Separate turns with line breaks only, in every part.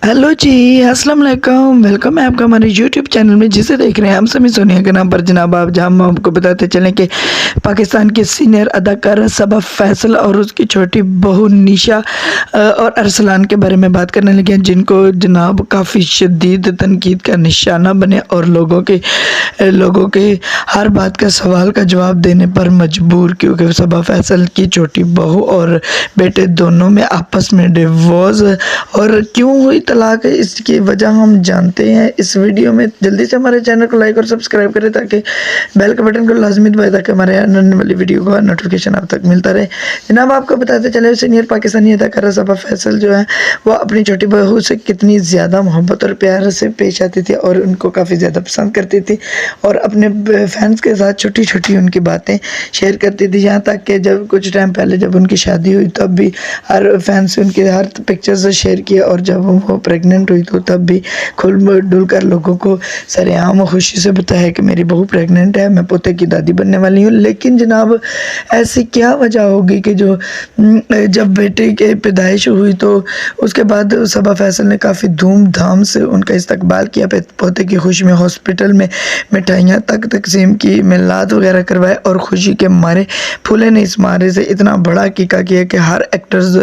Hello जी, अस्सलाम वालेकुम। Welcome है आपका हमारे यूट्यूब चैनल में, जिसे देख रहे हैं हम समी सोनिया के नाम पर जनाब। आप जहां हम आपको बताते चलें कि पाकिस्तान की सीनियर अदाकारा सबा फैसल और उसकी छोटी बहू निशा और अरसलान के बारे में बात करने लगे हैं, जिनको जनाब काफ़ी शदीद तनकीद का निशाना बने और लोगों के हर बात का सवाल का जवाब देने पर मजबूर, क्योंकि सबा फैसल की छोटी बहू और बेटे दोनों में आपस में डिवोर्स और क्यों हुई तलाक है, इसकी वजह हम जानते हैं इस वीडियो में। जल्दी से हमारे चैनल को लाइक और सब्सक्राइब करें ताकि बेल के बटन को लाजमी दबाएं ताकि हमारे आने वाली वीडियो का नोटिफिकेशन आप तक मिलता रहे। जनाब, आपको बताते चले सीनियर पाकिस्तानी अदाकारा सबा फैसल जो है वो अपनी छोटी बहू से कितनी ज़्यादा मोहब्बत और प्यार से पेश आती थी और उनको काफ़ी ज़्यादा पसंद करती थी और अपने फैंस के साथ छोटी छोटी उनकी बातें शेयर करती थी। यहाँ तक कि जब कुछ टाइम पहले जब उनकी शादी हुई तब भी हर फैंस से उनके हर पिक्चर्स शेयर किया, और जब वो प्रेग्नेंट हुई तो तब भी खुल डुल कर लोगों को सरेआम खुशी से बताया कि मेरी बहू प्रेग्नेंट है, मैं पोते की दादी बनने वाली हूँ। लेकिन जनाब, ऐसी क्या वजह होगी कि जो जब बेटे के पैदाइश हुई तो उसके बाद सबा फैसल ने काफ़ी धूमधाम से उनका इस्तकबाल किया। पोते की खुशी में हॉस्पिटल में मिठाइयाँ तक तकसीम की, मिलाद वगैरह करवाए और खुशी के मारे फूले ने इस मारे से इतना बड़ा कीका किया कि हर एक्टर्स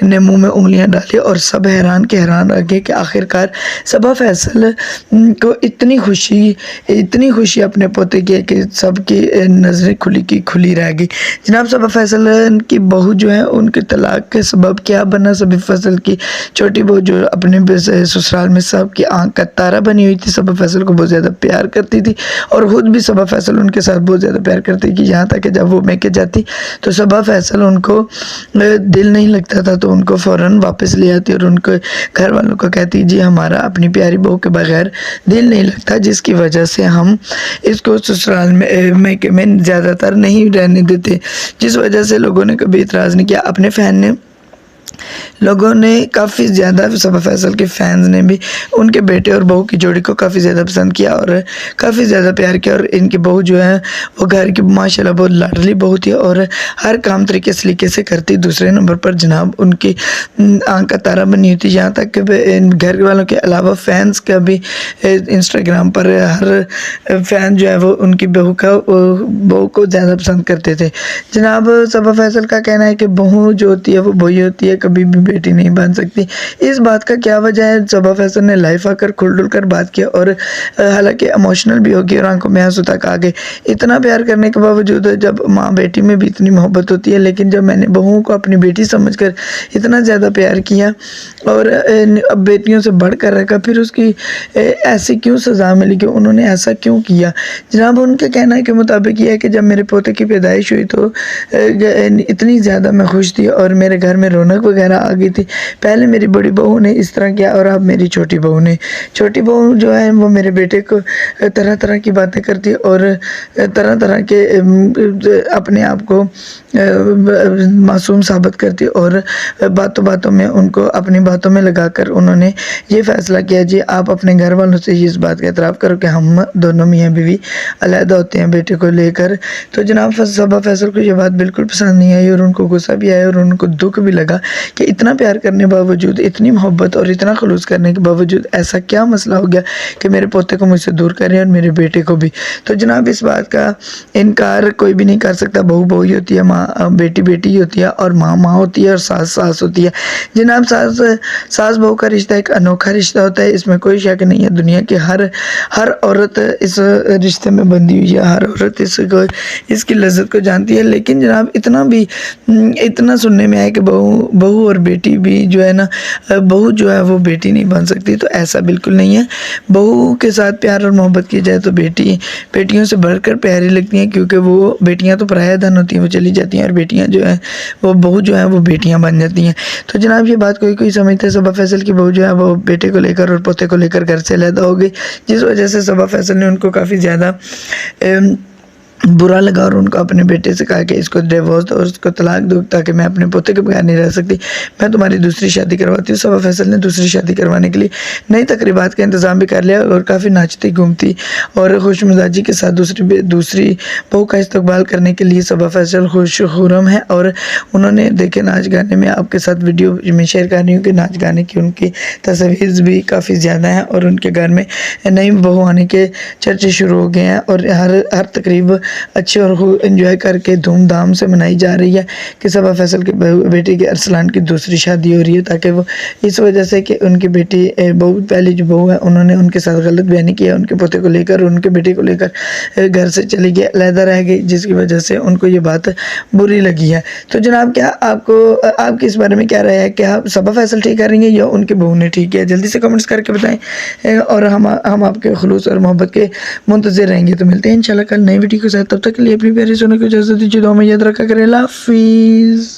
ने मुंह में उंगलियां डाली और सब हैरान रह गए कि आखिरकार सबा फैसल को इतनी खुशी अपने पोते की कि सबकी नज़रें खुली की खुली रह गई। जनाब, सबा फैसल की बहू जो है उनके तलाक के सबब क्या बना। सबा फैसल की छोटी बहू जो अपने ससुराल में सबकी आंख का तारा बनी हुई थी, सबा फैसल को बहुत ज़्यादा प्यार करती थी और ख़ुद भी सबा फैसल उनके साथ बहुत ज़्यादा प्यार करती कि यहाँ तक कि जब वो मैके जाती तो सबा फैसल उनको दिल नहीं लगता था तो उनको फ़ौरन वापस ले आती और उनको घर वालों को कहती जी हमारा अपनी प्यारी बहू के बगैर दिल नहीं लगता, जिसकी वजह से हम इसको ससुराल में मैके में ज़्यादातर नहीं रहने देते, जिस वजह से लोगों ने कभी इतराज़ नहीं किया। अपने फ़ैन ने लोगों ने काफ़ी ज़्यादा सबा फैसल के फैंस ने भी उनके बेटे और बहू की जोड़ी को काफ़ी ज़्यादा पसंद किया और काफ़ी ज़्यादा प्यार किया। और इनकी बहू जो है वो घर की माशाल्लाह बहुत लाडली बहू थी और हर काम तरीके सलीके से करती। दूसरे नंबर पर जनाब उनकी आंख का तारा बनी हुई थी, यहाँ तक कि घर वालों के अलावा फैंस का भी इंस्टाग्राम पर हर फैन जो है वो उनकी बहू को ज़्यादा पसंद करते थे। जनाब, सबा फैसल का कहना है कि बहू जो होती है वो बहू होती है, कभी भी बेटी नहीं बन सकती। इस बात का क्या वजह है? सबा फैसल ने लाइव आकर खुल डुल कर बात किया और हालांकि इमोशनल भी हो गई और आंखों में आंसू तक आ गए। इतना प्यार करने के बावजूद जब माँ बेटी में भी इतनी मोहब्बत होती है, लेकिन जब मैंने बहुओं को अपनी बेटी समझकर इतना ज़्यादा प्यार किया और अब बेटियों से बढ़ कर रखा, फिर उसकी ऐसी क्यों सज़ा मिली कि उन्होंने ऐसा क्यों किया। जनाब, उनके कहने के मुताबिक ये है कि जब मेरे पोते की पैदाइश हुई तो इतनी ज़्यादा मैं खुश थी और मेरे घर में रौनक वगैरह आ गई थी। पहले मेरी बड़ी बहू ने इस तरह किया और अब मेरी छोटी बहू जो है वो मेरे बेटे को तरह तरह की बातें करती और तरह तरह के अपने आप को मासूम साबित करती और बातों बातों में उनको अपनी बातों में लगाकर उन्होंने ये फैसला किया जी आप अपने घर वालों से इस बात का एतराफ़ करो कि हम दोनों मियाँ बीवी अलहदा होते हैं बेटे को लेकर। तो जनाब, सबा फैसल को ये बात बिल्कुल पसंद नहीं आई और उनको गुस्सा भी आया और उनको दुख भी लगा कि इतना प्यार करने के बावजूद, इतनी मोहब्बत और इतना खलूस करने के बावजूद ऐसा क्या मसला हो गया कि मेरे पोते को मुझसे दूर कर रहे हैं और मेरे बेटे को भी। तो जनाब, इस बात का इनकार कोई भी नहीं कर सकता। बहू बहू ही होती है, माँ बेटी बेटी ही होती है और माँ माँ होती है और सास सास होती है। जनाब, सास बहू का रिश्ता एक अनोखा रिश्ता होता है, इसमें कोई शक नहीं है। दुनिया की हर औरत इस रिश्ते में बंधी हुई है, हर औरत इसकी लज्जत को जानती है। लेकिन जनाब, इतना सुनने में आया कि बहू और बेटी भी जो है ना, बहू जो है वो बेटी नहीं बन सकती, तो ऐसा बिल्कुल नहीं है। बहू के साथ प्यार और मोहब्बत की जाए तो बेटियों से बढ़कर प्यारी लगती हैं, क्योंकि वो बेटियां तो पराया धन होती हैं, वो चली जाती हैं और बेटियां जो है वो बहू जो है वो बेटियां बन जाती हैं। तो जनाब, ये बात कोई समझता है। सबा फैसल की बहू जो है वो बेटे को लेकर और पोते को लेकर घर से अलग हो गई, जिस वजह से सबा फैसल ने उनको काफ़ी ज़्यादा برا لگا اور ان کو اپنے بیٹے سے کہا کہ اس کو ڈیورس دو اور اس کو طلاق دو تاکہ میں اپنے پوتے کے بغیر نہیں رہ سکتی، میں تمہاری دوسری شادی کرواتی ہوں۔ صبا فیصل نے دوسری شادی کروانے کے لیے نئی تقریبات کا انتظام بھی کر لیا اور کافی ناچتی گھومتی اور خوش مزاجی کے ساتھ دوسری بہو کا استقبال کرنے کے لیے صبا فیصل خوش خرم ہے۔ اور انہوں نے دیکھے ناچ گانے میں آپ کے ساتھ ویڈیو میں شیئر کر رہی ہوں کہ ناچ گانے کی ان کی تصاویر بھی کافی زیادہ ہیں اور ان کے گھر میں نئی بہو آنے کے چرچے شروع ہو گئے ہیں اور ہر تقریب اچھے اور انجوائے کر کے دھوم دھام سے منائی جا رہی ہے کہ صبا فیصل کے بیٹے کے ارسلان کی دوسری شادی ہو رہی ہے، تاکہ وہ اس وجہ سے کہ ان کی بیٹی پہلی جو بہو ہے انہوں نے ان کے ساتھ غلط بیانی کیا ان کے پوتے کو لے کر، ان کے بیٹے کو لے کر گھر سے چلی گئی، علیحدہ رہ گئی، جس کی وجہ سے ان کو یہ بات بری لگی ہے۔ تو جناب کیا آپ کی اس بارے میں کیا رائے ہے؟ کیا صبا فیصل ٹھیک کر رہی ہیں یا ان کی بہو نے ٹھیک کیا؟ جلدی سے کمنٹس کر کے بتائیں اور ہم آپ کے خلوص اور محبت کے منتظر رہیں گے۔ تو ملتے ہیں انشاءاللہ کل نئی ویڈیو کے ساتھ، تب تک کے لیے اپنی پیاری سنوں کو اجازت دیجیے، دعا میں یاد رکھا کریں۔ اللہ حافظ۔